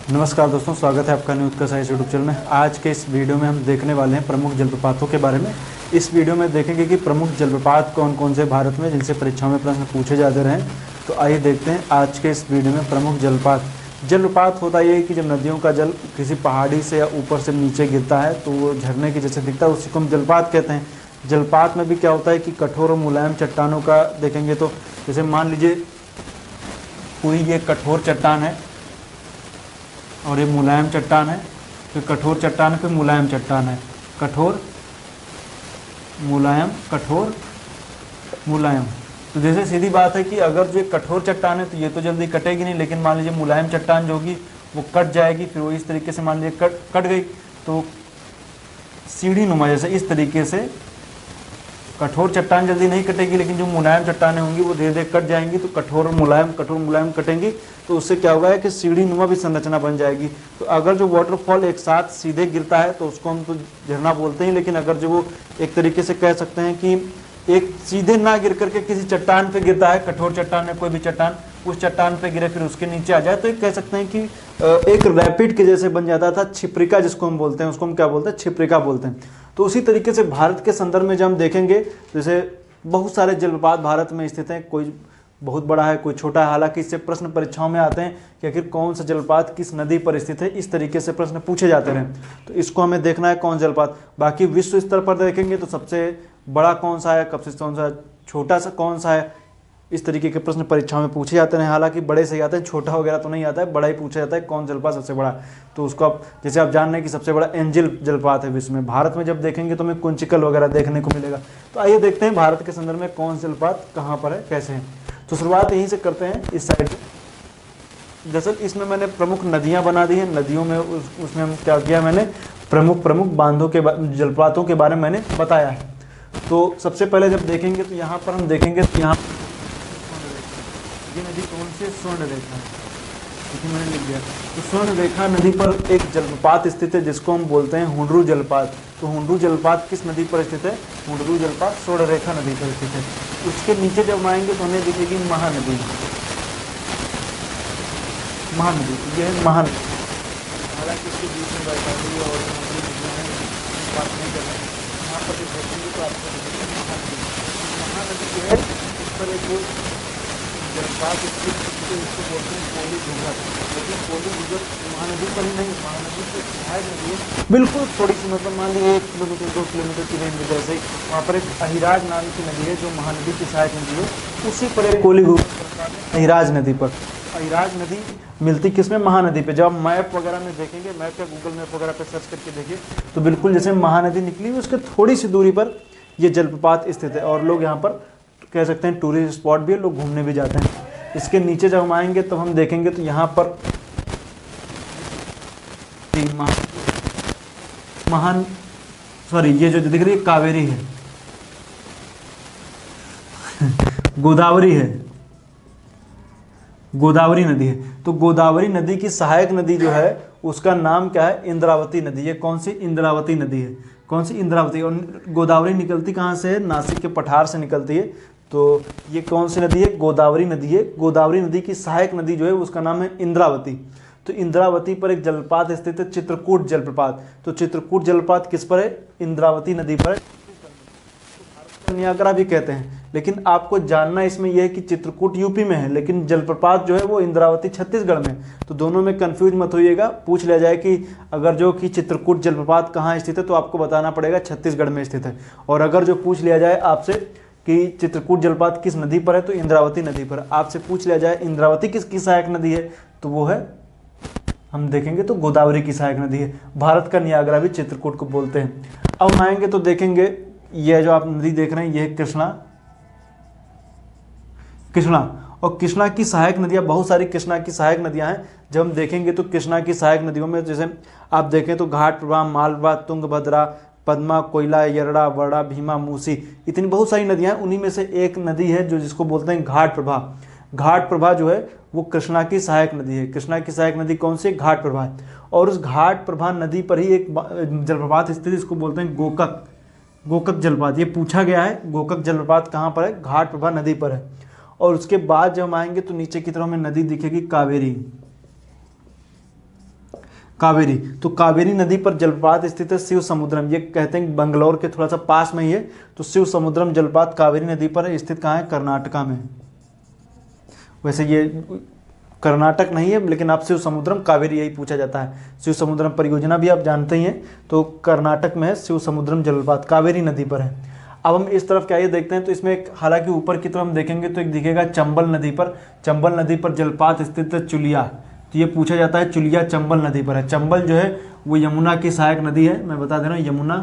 नमस्कार दोस्तों, स्वागत है आपका न्यूज़ का साइंस यूट्यूब चैनल में। आज के इस वीडियो में हम देखने वाले हैं प्रमुख जलप्रपातों के बारे में। इस वीडियो में देखेंगे कि प्रमुख जलप्रपात कौन कौन से भारत में जिनसे परीक्षाओं में प्रश्न पूछे जाते रहे। तो आइए देखते हैं आज के इस वीडियो में प्रमुख जलप्रपात होता ये है कि जब नदियों का जल किसी पहाड़ी से या ऊपर से नीचे गिरता है तो वो झरने के जैसे दिखता है, उसी को हम जलपात कहते हैं। जलपात में भी क्या होता है कि कठोर और मुलायम चट्टानों का देखेंगे तो जैसे मान लीजिए पूरी ये कठोर चट्टान है और ये मुलायम चट्टान है, फिर कठोर चट्टान है, फिर मुलायम चट्टान है, कठोर मुलायम कठोर मुलायम। तो जैसे सीधी बात है कि अगर जो कठोर चट्टान है तो ये तो जल्दी कटेगी नहीं, लेकिन मान लीजिए मुलायम चट्टान जो होगी वो कट जाएगी। फिर वो इस तरीके से मान लीजिए कट गई तो सीढ़ी नुमा जैसे इस तरीके से कठोर चट्टान जल्दी नहीं कटेगी, लेकिन जो मुलायम चट्टानें होंगी वो धीरे धीरे कट जाएंगी। तो कठोर मुलायम कटेंगी तो उससे क्या होगा है कि सीढ़ी नुमा भी संरचना बन जाएगी। तो अगर जो वाटरफॉल एक साथ सीधे गिरता है तो उसको हम तो झरना बोलते हैं, लेकिन अगर जो वो एक तरीके से कह सकते हैं कि एक सीधे ना गिर करके किसी चट्टान पे गिरता है, कठोर चट्टान है कोई भी चट्टान, उस चट्टान पे गिरे फिर उसके नीचे आ जाए तो एक कह सकते हैं कि एक रैपिड के जैसे बन जाता था। छिप्रिका जिसको हम बोलते हैं, उसको हम क्या बोलते हैं, छिप्रिका बोलते हैं। तो उसी तरीके से भारत के संदर्भ में जब हम देखेंगे जैसे बहुत सारे जलप्रपात भारत में स्थित हैं, कोई बहुत बड़ा है कोई छोटा है। हालांकि इससे प्रश्न परीक्षाओं में आते हैं कि आखिर कौन सा जलप्रपात किस नदी पर स्थित है, इस तरीके से प्रश्न पूछे जाते हैं। तो इसको हमें देखना है कौन जलप्रपात। बाकी विश्व स्तर पर देखेंगे तो सबसे बड़ा कौन सा है, कब से कौन सा, छोटा सा कौन सा है, इस तरीके के प्रश्न परीक्षाओं में पूछे जाते हैं। हालांकि बड़े से ही आते हैं, छोटा वगैरह तो नहीं आता है, बड़ा ही पूछा जाता है कौन जलप्रपात सबसे बड़ा। तो उसको आप जैसे आप जान रहे हैं कि सबसे बड़ा एंजिल जलप्रपात है विश्व में। भारत में जब देखेंगे तो हमें कुंचिकल वगैरह देखने को मिलेगा। तो आइए देखते हैं भारत के संदर्भ में कौन जलप्रपात कहाँ पर है, कैसे है। तो शुरुआत यहीं से करते हैं इस साइड से। दरअसल इसमें मैंने प्रमुख नदियाँ बना दी हैं। नदियों में उसमें हम क्या किया, मैंने प्रमुख बांधों के जलप्रपातों के बारे में मैंने बताया है। तो सबसे पहले जब देखेंगे तो यहाँ पर हम देखेंगे तो यहाँ ये नदी कौन सी, स्वर्ण रेखा, देखिए मैंने लिख दिया। तो स्वर्ण रेखा नदी पर एक जलप्रपात स्थित है जिसको हम बोलते हैं हुंडरू जलप्रपात। तो हुंडरू जलप्रपात किस नदी पर स्थित है, हुंडरू जलप्रपात स्वर्ण रेखा नदी पर स्थित है। उसके नीचे जब आएंगे तो हमें दिखेगी महानदी। ये है महानदी। हालांकि इसके बीच में वैशाली और बात नहीं कर रहे हैं, यहाँ पर जब देखेंगे तो आपको महानदी जो है इस पर एक जलप्रपात इसको बोलते हैं कोली घूघर। लेकिन कोली घूघर महानदी पर ही नहीं, महानदी से सहायक नदी है, बिल्कुल थोड़ी सी, मतलब मान लीजिए 1 किलोमीटर 2 किलोमीटर की रेंज में जैसे ही वहाँ पर एक अहिराज नाम की नदी है जो महानदी की सहायक नदी है। उसी पर एक कोली घूघर अहिराज नदी पर। अहिराज नदी मिलती किसमें, महानदी पे। जब आप मैप वगैरह में देखेंगे, मैप या गूगल मैप वगैरह पे सर्च करके देखिए तो बिल्कुल जैसे महानदी निकली हुई उसके थोड़ी सी दूरी पर ये जलप्रपात स्थित है। और लोग यहाँ पर कह सकते हैं टूरिस्ट स्पॉट भी है, लोग घूमने भी जाते हैं। इसके नीचे जब हम आएंगे तो हम देखेंगे तो यहाँ पर ये जो दिख रही है कावेरी है गोदावरी है, गोदावरी नदी है। तो गोदावरी नदी की सहायक नदी जो है उसका नाम क्या है, इंद्रावती नदी। ये कौन सी, इंद्रावती नदी है। कौन सी, इंद्रावती। और गोदावरी निकलती कहाँ से है, नासिक के पठार से निकलती है। तो ये कौन सी नदी है, गोदावरी नदी है। गोदावरी नदी की सहायक नदी जो है उसका नाम है इंद्रावती। तो इंद्रावती पर एक जलप्रपात स्थित है, चित्रकूट जलप्रपात। तो चित्रकूट जलप्रपात किस पर है, इंद्रावती नदी पर है। नियाग्रा भी कहते हैं, लेकिन आपको जानना इसमें यह है कि चित्रकूट यूपी में है, लेकिन जलप्रपात जो है वो इंद्रावती छत्तीसगढ़ में। तो दोनों में कंफ्यूज मत होइएगा। पूछ लिया जाए कि अगर जो कि चित्रकूट जलप्रपात कहाँ स्थित है तो आपको बताना पड़ेगा छत्तीसगढ़ में स्थित है। और अगर जो पूछ लिया जाए आपसे कि चित्रकूट जलप्रपात किस नदी पर है तो इंद्रावती नदी पर। आपसे पूछ लिया जाए इंद्रावती किसकी सहायक नदी है तो वो है, हम देखेंगे तो गोदावरी की सहायक नदी है। भारत का नियाग्रा भी चित्रकूट को बोलते हैं। अब हम आएंगे तो देखेंगे ये जो आप नदी देख रहे हैं ये कृष्णा। और कृष्णा की सहायक नदियाँ, बहुत सारी कृष्णा की सहायक नदियाँ हैं। जब हम देखेंगे तो कृष्णा की सहायक नदियों में जैसे आप देखें तो घाट प्रभा, मालवा, तुंगभद्रा, पद्मा, कोयला, यरड़ा, वरड़ा, भीमा, मूसी, इतनी बहुत सारी नदियाँ हैं। उन्हीं में से एक नदी है जो जिसको बोलते हैं घाट प्रभा। घाट प्रभा जो है वो कृष्णा की सहायक नदी है। कृष्णा की सहायक नदी कौन सी, घाट प्रभा है। और उस घाट प्रभा नदी पर ही एक जलप्रपात स्थित, इसको बोलते हैं गोकक जलप्रपात। ये पूछा गया है, गोकक जलप्रपात कहाँ पर है, घाट प्रभा नदी पर है। और उसके बाद जब हम आएंगे तो नीचे की तरफ में नदी दिखेगी कावेरी। कावेरी। तो कावेरी नदी पर जलपात स्थित है शिव समुद्रम, ये कहते हैं बंगलौर के थोड़ा सा पास में ही है। तो शिव समुद्रम जलपात कावेरी नदी पर स्थित कहाँ है? कर्नाटका में। वैसे ये कर्नाटक नहीं है, लेकिन आप शिव समुद्रम कावेरी यही पूछा जाता है। शिव समुद्रम परियोजना भी आप जानते ही हैं, तो कर्नाटक में है शिव समुद्रम जलपात, कावेरी नदी पर है। अब हम इस तरफ क्या ये देखते हैं, तो इसमें एक, हालांकि ऊपर की तरफ हम देखेंगे तो एक दिखेगा चंबल नदी पर, चंबल नदी पर जलपात स्थित है चुलिया। तो ये पूछा जाता है चुलिया चंबल नदी पर है। चंबल जो है वो यमुना की सहायक नदी है, मैं बता दे रहा हूँ, यमुना,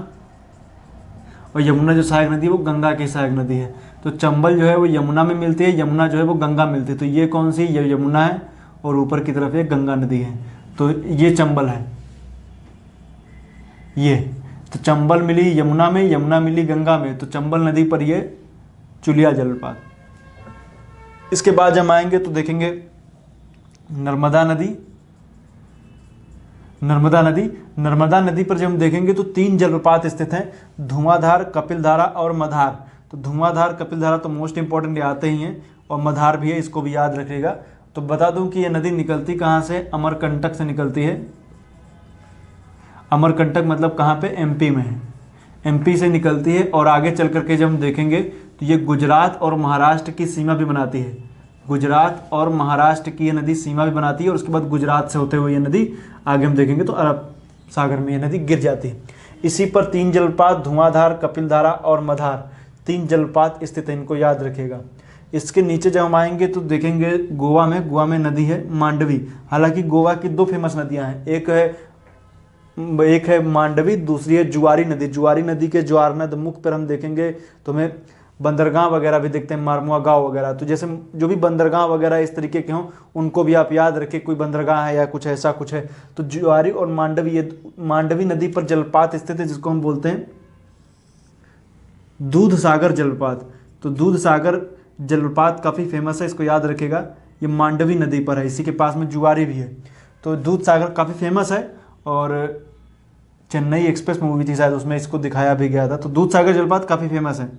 और यमुना जो सहायक नदी है वो गंगा की सहायक नदी है। तो चंबल जो है वो यमुना में मिलती है, यमुना जो है वो गंगा मिलती है। तो ये कौन सी? ये यमुना है, और ऊपर की तरफ ये गंगा नदी है। तो ये चंबल है, ये तो चंबल मिली यमुना में, यमुना मिली गंगा में, तो चंबल नदी पर ये चुलिया जलपात। इसके बाद हम आएंगे तो देखेंगे नर्मदा नदी। नर्मदा नदी, नर्मदा नदी पर जब हम देखेंगे तो 3 जलप्रपात स्थित हैं, धुआंधार, कपिलधारा और मधार। तो धुआंधार, कपिलधारा तो मोस्ट इंपॉर्टेंट आते ही हैं, और मधार भी है, इसको भी याद रखिएगा। तो बता दूं कि ये नदी निकलती कहाँ से? अमरकंटक से निकलती है। अमरकंटक मतलब कहाँ पे? एमपी में है, एमपी से निकलती है। और आगे चल करके जब हम देखेंगे तो ये गुजरात और महाराष्ट्र की सीमा भी बनाती है, गुजरात और महाराष्ट्र की ये नदी सीमा भी बनाती है। और उसके बाद गुजरात से होते हुए ये नदी आगे हम देखेंगे तो अरब सागर में ये नदी गिर जाती है। इसी पर 3 जलपात, धुआंधार, कपिलधारा और मधार, 3 जलपात स्थित है, इनको याद रखिएगा। इसके नीचे जब हम आएंगे तो देखेंगे गोवा में नदी है मांडवी। हालांकि गोवा की 2 फेमस नदियां हैं, एक है मांडवी, दूसरी है जुआरी नदी। जुआरी नदी के ज्वारनद मुख पर हम देखेंगे तो हमें बंदरगाह वगैरह भी देखते हैं, मारमुआ गांव वगैरह। तो जैसे जो भी बंदरगाह वगैरह इस तरीके के हों उनको भी आप याद रखें, कोई बंदरगाह है या कुछ ऐसा कुछ है। तो जुआरी और मांडवी, ये मांडवी नदी पर जलपात स्थित है, जिसको हम बोलते हैं दूध सागर जलपात। तो दूध सागर जलपात काफ़ी फेमस है, इसको याद रखेगा। ये मांडवी नदी पर है, इसी के पास में जुआरी भी है। तो दूध सागर काफ़ी फेमस है, और चेन्नई एक्सप्रेस मूवी थी शायद, उसमें इसको दिखाया भी गया था। तो दूध सागर जलपात काफ़ी फेमस है।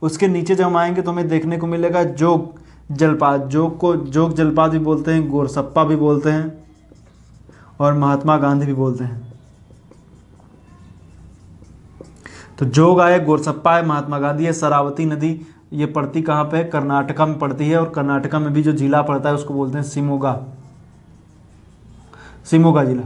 उसके नीचे जब हम आएंगे तो हमें देखने को मिलेगा जोग जलपात। जोग को जोग जलपात भी बोलते हैं, गोरसप्पा भी बोलते हैं, और महात्मा गांधी भी बोलते हैं। तो जोग आए, गोरसप्पा है, महात्मा गांधी है। शरावती नदी ये पड़ती कहाँ पे है? कर्नाटका में पड़ती है, और कर्नाटका में भी जो जिला पड़ता है उसको बोलते हैं शिमोगा, शिमोगा जिला।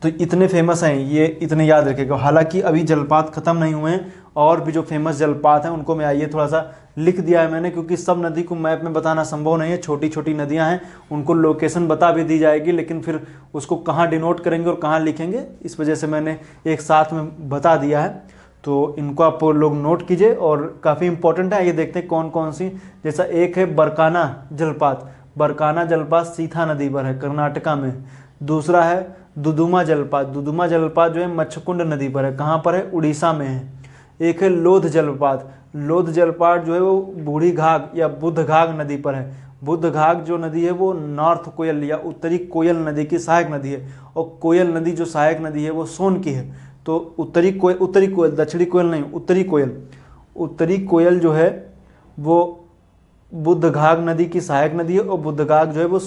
तो इतने फेमस हैं, ये इतने याद रखिएगा। हालांकि अभी जलपात खत्म नहीं हुए हैं, और भी जो फेमस जलपात हैं उनको मैं आइए थोड़ा सा लिख दिया है मैंने, क्योंकि सब नदी को मैप में बताना संभव नहीं है। छोटी छोटी नदियां हैं, उनको लोकेशन बता भी दी जाएगी, लेकिन फिर उसको कहाँ डिनोट करेंगे और कहाँ लिखेंगे, इस वजह से मैंने एक साथ में बता दिया है। तो इनको आप लोग नोट कीजिए, और काफ़ी इंपॉर्टेंट है। ये देखते हैं कौन कौन सी। जैसा एक है बरकाना जलपात, बरकाना जलपात सीथा नदी पर है, कर्नाटका में। दूसरा है दुदुमा जलपात, दुदुमा जलपात जो है मच्छकुंड नदी पर है, कहाँ पर है? उड़ीसा में है। एक है लोध जलपात, लोध जलपात जो है वो बूढ़ी घाघ या बुद्ध घाघ नदी पर है। बुद्ध घाघ जो नदी है वो नॉर्थ कोयल या उत्तरी कोयल नदी की सहायक नदी है, और कोयल नदी जो सहायक नदी है वो सोन की है। तो उत्तरी कोयल, दक्षिणी कोयल नहीं, उत्तरी कोयल जो है वो बुद्ध घाघ नदी की सहायक नदी है, और बुद्ध घाघ जो है वो,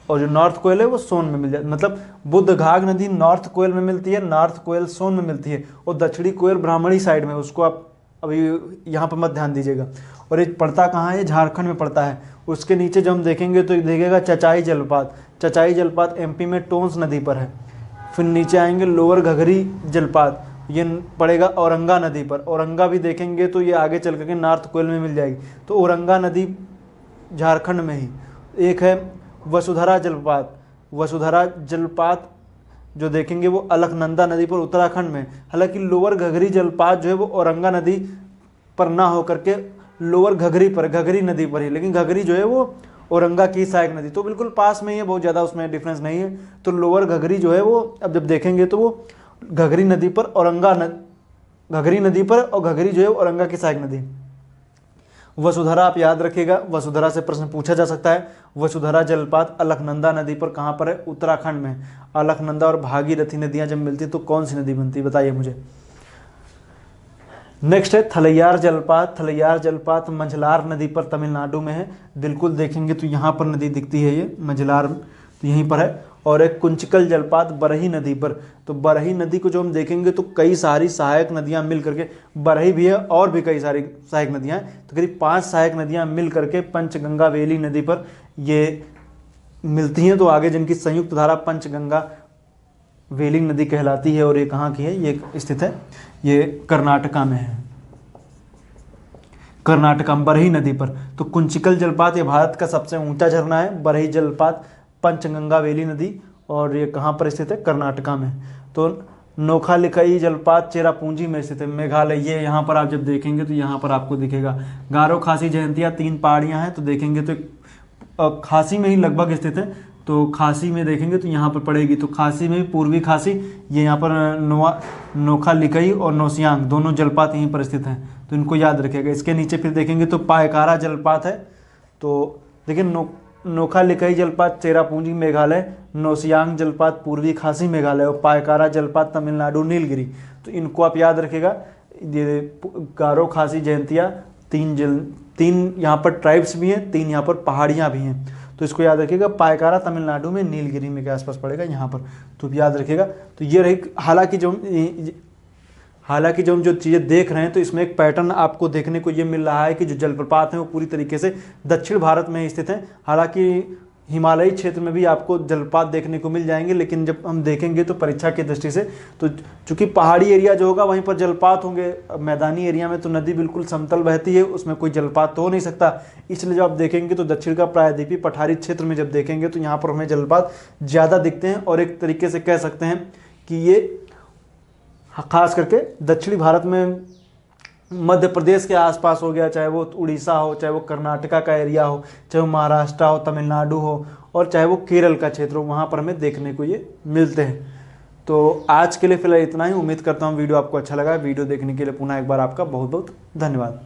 और जो नॉर्थ कोयल है वो सोन में मिल जाती है। मतलब बुद्ध घाघ नदी नॉर्थ कोयल में मिलती है, नॉर्थ कोयल सोन में मिलती है, और दक्षिणी कोयल ब्राह्मणी साइड में। उसको आप अभी यहाँ पर मत ध्यान दीजिएगा। और ये पड़ता कहाँ है? झारखंड में पड़ता है। उसके नीचे जब हम देखेंगे तो देखेगा चचाई जलपात, चचाई जलपात एमपी में टोंस नदी पर है। फिर नीचे आएंगे लोअर घघरी जलपात, ये पड़ेगा औरंगा नदी पर। औरंगा भी देखेंगे तो ये आगे चल करके नॉर्थ कोयल में मिल जाएगी। तो औरंगा नदी झारखंड में ही। एक है वसुधरा जलपात, वसुधरा जलपात जो देखेंगे वो अलकनंदा नदी पर उत्तराखंड में। हालांकि लोअर घघरी जलपात जो है वो औरंगा नदी पर ना होकर के लोअर घघरी पर, घघरी नदी पर ही, लेकिन घघरी जो है वो औरंगा की सहायक नदी, तो बिल्कुल पास में ही है, बहुत ज़्यादा उसमें डिफरेंस नहीं है। तो लोअर घघरी जो है वो अब जब देखेंगे तो वो घघरी नदी पर, घघरी नदी पर, और घघरी जो है औरंगा की सहायक नदी। वसुधरा आप याद रखिएगा, वसुधरा से प्रश्न पूछा जा सकता है। वसुधरा जलपात अलकनंदा नदी पर कहाँ पर है? उत्तराखंड में। अलकनंदा और भागीरथी नदियां जब मिलती तो कौन सी नदी बनती, बताइए मुझे। नेक्स्ट है थलैयार जलपात, थलैयार जलपात मंझलार नदी पर तमिलनाडु में है। बिल्कुल देखेंगे तो यहाँ पर नदी दिखती है, ये मंझलार तो यहीं पर है। और एक कुंचिकल जलपात बरही नदी पर। तो बरही नदी को जो हम देखेंगे तो कई सारी सहायक नदियां मिल करके, बरही भी है और भी कई सारी सहायक नदियां हैं, तो करीब 5 सहायक नदियां मिल करके पंचगंगा वेली नदी पर ये मिलती हैं। तो आगे जिनकी संयुक्त धारा पंचगंगा वेली नदी कहलाती है। और ये कहाँ की है, ये स्थित है, ये कर्नाटका में है, कर्नाटका बरही नदी पर। तो कुंचिकल जलपात ये भारत का सबसे ऊंचा झरना है, बरही जलपात पंचगंगा वेली नदी, और ये कहाँ पर स्थित है, कर्नाटका में। तो नोखालिकई जलपात चेरापूंजी में स्थित है, मेघालय। ये यहाँ पर आप जब देखेंगे तो यहाँ पर आपको दिखेगा। गारो खासी जयंतिया 3 पहाड़ियाँ हैं, तो देखेंगे तो खासी में ही लगभग स्थित है। तो खासी में देखेंगे तो यहाँ पर पड़ेगी, तो खासी में पूर्वी खासी, ये यहाँ पर नोखालिकई और नौसियांग दोनों जलपात यहीं पर स्थित हैं, तो इनको याद रखिएगा। इसके नीचे फिर देखेंगे तो पायकारा जलपात है। तो देखिए नोखालिकई जलपात चेरापूंजी मेघालय, नौसियांग जलपात पूर्वी खासी मेघालय, और पायकारा जलपात तमिलनाडु नीलगिरी। तो इनको आप याद रखिएगा। ये गारो खासी जयंतिया 3 यहाँ पर ट्राइब्स भी हैं, 3 यहाँ पर पहाड़ियाँ भी हैं, तो इसको याद रखिएगा। पायकारा तमिलनाडु में नीलगिरी में के आसपास पड़ेगा यहाँ पर, तो याद रखिएगा। तो ये रही, हालांकि जो हम जो चीज़ें देख रहे हैं तो इसमें एक पैटर्न आपको देखने को ये मिल रहा है कि जो जलप्रपात हैं वो पूरी तरीके से दक्षिण भारत में स्थित हैं। हालांकि हिमालयी क्षेत्र में भी आपको जलपात देखने को मिल जाएंगे, लेकिन जब हम देखेंगे तो परीक्षा की दृष्टि से, तो चूंकि पहाड़ी एरिया जो होगा वहीं पर जलपात होंगे, मैदानी एरिया में तो नदी बिल्कुल समतल बहती है, उसमें कोई जलपात तो हो नहीं सकता। इसलिए जब आप देखेंगे तो दक्षिण का प्रायद्वीपी पठारी क्षेत्र में जब देखेंगे तो यहाँ पर हमें जलपात ज़्यादा दिखते हैं। और एक तरीके से कह सकते हैं कि ये खास करके दक्षिणी भारत में मध्य प्रदेश के आसपास हो गया, चाहे वो उड़ीसा हो, चाहे वो कर्नाटका का एरिया हो, चाहे वो महाराष्ट्र हो, तमिलनाडु हो, और चाहे वो केरल का क्षेत्र हो, वहाँ पर हमें देखने को ये मिलते हैं। तो आज के लिए फिलहाल इतना ही। उम्मीद करता हूँ वीडियो आपको अच्छा लगा। वीडियो देखने के लिए पुनः एक बार आपका बहुत बहुत धन्यवाद।